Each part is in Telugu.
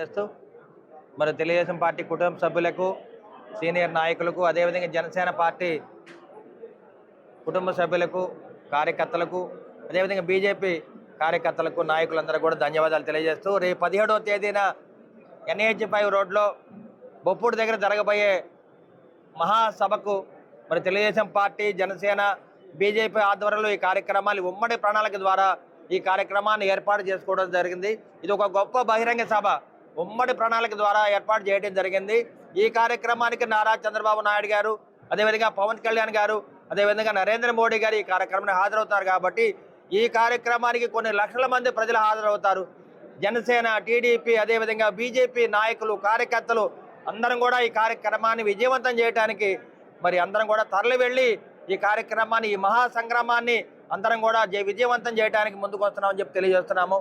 తెలియజేస్తూ మరి తెలుగుదేశం పార్టీ కుటుంబ సభ్యులకు, సీనియర్ నాయకులకు, అదేవిధంగా జనసేన పార్టీ కుటుంబ సభ్యులకు, కార్యకర్తలకు, అదేవిధంగా బీజేపీ కార్యకర్తలకు, నాయకులందరూ కూడా ధన్యవాదాలు తెలియజేస్తూ రేపు 17వ తేదీన NH5 రోడ్లో బొప్పూడి దగ్గర జరగబోయే మహాసభకు మరి తెలుగుదేశం పార్టీ, జనసేన, బీజేపీ ఆధ్వర్యంలో ఈ కార్యక్రమాలు ఉమ్మడి ప్రణాళిక ద్వారా ఈ కార్యక్రమాన్ని ఏర్పాటు చేసుకోవడం జరిగింది. ఇది ఒక గొప్ప బహిరంగ సభ ఉమ్మడి ప్రణాళిక ద్వారా ఏర్పాటు చేయడం జరిగింది. ఈ కార్యక్రమానికి నారా చంద్రబాబు నాయుడు గారు, అదేవిధంగా పవన్ కళ్యాణ్ గారు, అదేవిధంగా నరేంద్ర మోడీ గారు ఈ కార్యక్రమానికి హాజరవుతారు. కాబట్టి ఈ కార్యక్రమానికి కొన్ని లక్షల మంది ప్రజలు హాజరవుతారు. జనసేన, టీడీపీ, అదేవిధంగా బీజేపీ నాయకులు, కార్యకర్తలు అందరం కూడా ఈ కార్యక్రమాన్ని విజయవంతం చేయడానికి మరి అందరం కూడా తరలి వెళ్ళి ఈ కార్యక్రమాన్ని, ఈ మహాసంగ్రామాన్ని అందరం కూడా విజయవంతం చేయడానికి ముందుకు వస్తున్నామని చెప్పి తెలియజేస్తున్నాము.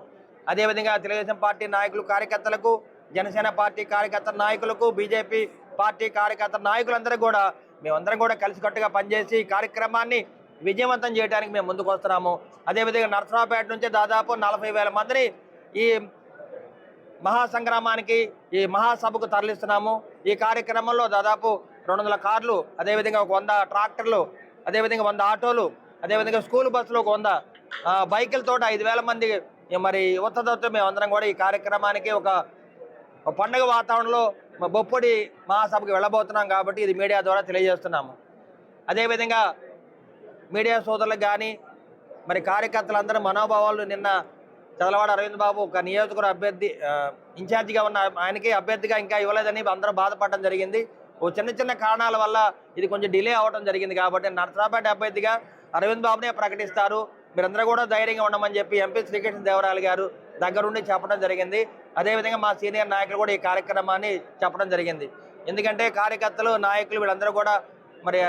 అదేవిధంగా తెలుగుదేశం పార్టీ నాయకులు, కార్యకర్తలకు, జనసేన పార్టీ కార్యకర్త నాయకులకు, బీజేపీ పార్టీ కార్యకర్త నాయకులందరూ కూడా మేమందరం కూడా కలిసికట్టుగా పనిచేసి ఈ కార్యక్రమాన్ని విజయవంతం చేయడానికి మేము ముందుకు వస్తున్నాము. అదేవిధంగా నరసరావుపేట నుంచి దాదాపు 40,000 మందిని ఈ మహాసంగ్రామానికి, ఈ మహాసభకు తరలిస్తున్నాము. ఈ కార్యక్రమంలో దాదాపు 200 కార్లు, అదేవిధంగా ఒక 100 ట్రాక్టర్లు, అదేవిధంగా 100 ఆటోలు, అదేవిధంగా స్కూల్ బస్సులు ఒక 100 బైకులతో 5,000 మంది మరి యువతతో మేమందరం కూడా ఈ కార్యక్రమానికి ఒక పండుగ వాతావరణంలో బొప్పడి మహాసభకు వెళ్ళబోతున్నాం. కాబట్టి ఇది మీడియా ద్వారా తెలియజేస్తున్నాము. అదేవిధంగా మీడియా సోదరులకు కానీ మరి కార్యకర్తలందరూ మనోభావాలు నిన్న చదలవాడ అరవింద్ బాబు ఒక నియోజకవర్గ అభ్యర్థి ఇన్ఛార్జిగా ఉన్న ఆయనకి అభ్యర్థిగా ఇంకా ఇవ్వలేదని అందరూ బాధపడడం జరిగింది. ఓ చిన్న కారణాల వల్ల ఇది కొంచెం డిలే అవ్వడం జరిగింది. కాబట్టి నరసరావుపేట అభ్యర్థిగా అరవింద్ బాబునే ప్రకటిస్తారు, మీరందరూ కూడా ధైర్యంగా ఉండమని చెప్పి ఎంపీ శ్రీకృష్ణ దేవరాయలు గారు దగ్గరుండి చెప్పడం జరిగింది. అదేవిధంగా మా సీనియర్ నాయకులు కూడా ఈ కార్యక్రమాన్ని చెప్పడం జరిగింది. ఎందుకంటే కార్యకర్తలు, నాయకులు వీళ్ళందరూ కూడా మరి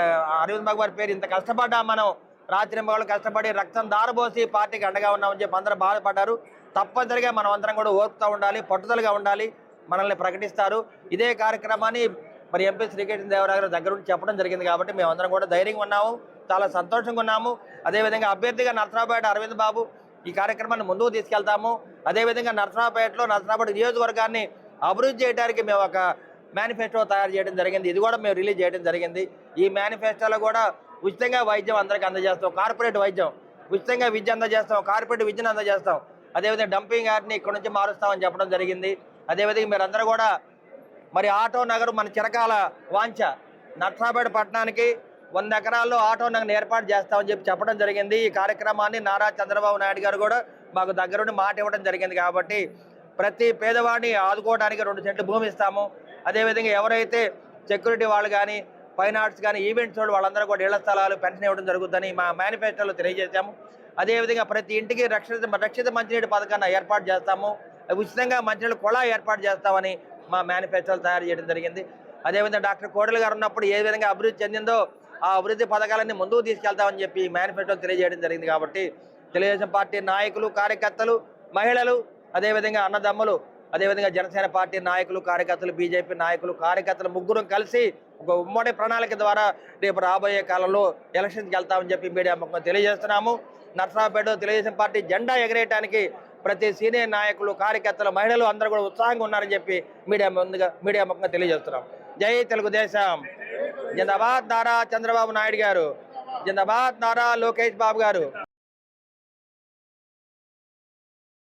అరవింద్ బాబు గారి పేరు ఇంత కష్టపడ్డా, మనం రాత్రింబగళ్ళు కష్టపడి రక్తం దారబోసి పార్టీకి అండగా ఉన్నామని చెప్పి అందరూ బాధపడ్డారు. తప్పనిసరిగా మనం అందరం కూడా ఓర్పుతూ ఉండాలి, పట్టుదలగా ఉండాలి, మనల్ని ప్రకటిస్తారు. ఇదే కార్యక్రమాన్ని మరి ఎంపీ శ్రీకృష్ణ దేవరాయలు గారి దగ్గర నుంచి చెప్పడం జరిగింది. కాబట్టి మేమందరం కూడా ధైర్యంగా ఉన్నాము, చాలా సంతోషంగా ఉన్నాము. అదేవిధంగా అభ్యర్థిగా నరసరావుపేట అరవింద్ బాబు ఈ కార్యక్రమాన్ని ముందుకు తీసుకెళ్తాము. అదేవిధంగా నరసరావుపేట నియోజకవర్గాన్ని అభివృద్ధి చేయడానికి మేము ఒక మేనిఫెస్టో తయారు చేయడం జరిగింది. ఇది కూడా మేము రిలీజ్ చేయడం జరిగింది. ఈ మేనిఫెస్టోలో కూడా ఉచితంగా వైద్యం అందరికీ అందజేస్తాం, కార్పొరేట్ వైద్యం, ఉచితంగా విద్య అందజేస్తాం, కార్పొరేట్ విద్యను అందజేస్తాం. అదేవిధంగా డంపింగ్ యార్డ్ని ఇక్కడ నుంచి మారుస్తామని చెప్పడం జరిగింది. అదేవిధంగా మీరందరూ కూడా మరి ఆటో నగర్ మన చిరకాల వాంఛ, నరసరావుపేట పట్టణానికి 100 ఎకరాల్లో ఆటో నగర్ని ఏర్పాటు చేస్తామని చెప్పి చెప్పడం జరిగింది. ఈ కార్యక్రమాన్ని నారా చంద్రబాబు నాయుడు గారు కూడా మాకు దగ్గరుండి మాట ఇవ్వడం జరిగింది. కాబట్టి ప్రతి పేదవాడిని ఆదుకోవడానికి 2 సెంట్లు భూమి ఇస్తాము. అదేవిధంగా ఎవరైతే సెక్యూరిటీ వాళ్ళు కానీ, ఫైన్ ఆర్ట్స్ కానీ, ఈవెంట్స్ వాళ్ళు వాళ్ళందరూ కూడా ఇళ్ల స్థలాలు, పెన్షన్ ఇవ్వడం జరుగుతుందని మా మేనిఫెస్టోలో తెలియజేశాము. అదేవిధంగా ప్రతి ఇంటికి రక్షిత మంచినీటి పథకాన్ని ఏర్పాటు చేస్తాము. ఉచితంగా మంచినీళ్ళు కుళాయి ఏర్పాటు చేస్తామని మా మేనిఫెస్టోలు తయారు చేయడం జరిగింది. అదేవిధంగా డాక్టర్ కోడెల గారు ఉన్నప్పుడు ఏ విధంగా అభివృద్ధి చెందిందో ఆ అభివృద్ధి పథకాలన్నీ ముందుకు తీసుకెళ్తామని చెప్పి మేనిఫెస్టో తెలియజేయడం జరిగింది. కాబట్టి తెలుగుదేశం పార్టీ నాయకులు, కార్యకర్తలు, మహిళలు, అదేవిధంగా అన్నదమ్ములు, అదేవిధంగా జనసేన పార్టీ నాయకులు, కార్యకర్తలు, బీజేపీ నాయకులు, కార్యకర్తలు ముగ్గురం కలిసి ఒక ఉమ్మడి ప్రణాళిక ద్వారా రేపు రాబోయే కాలంలో ఎలక్షన్కి వెళ్తామని చెప్పి మీడియా ముఖంగా తెలియజేస్తున్నాము. నరసరావుపేట తెలుగుదేశం పార్టీ జెండా ఎగరేయడానికి ప్రతి సీనియర్ నాయకులు, కార్యకర్తలు, మహిళలు అందరూ కూడా ఉత్సాహంగా ఉన్నారని చెప్పి మీడియా ముఖంగా తెలియజేస్తున్నాం. జై తెలుగుదేశం, జిందాబాద్ నారా చంద్రబాబు నాయుడు గారు, జిందాబాద్ నారా లోకేష్ బాబు గారు.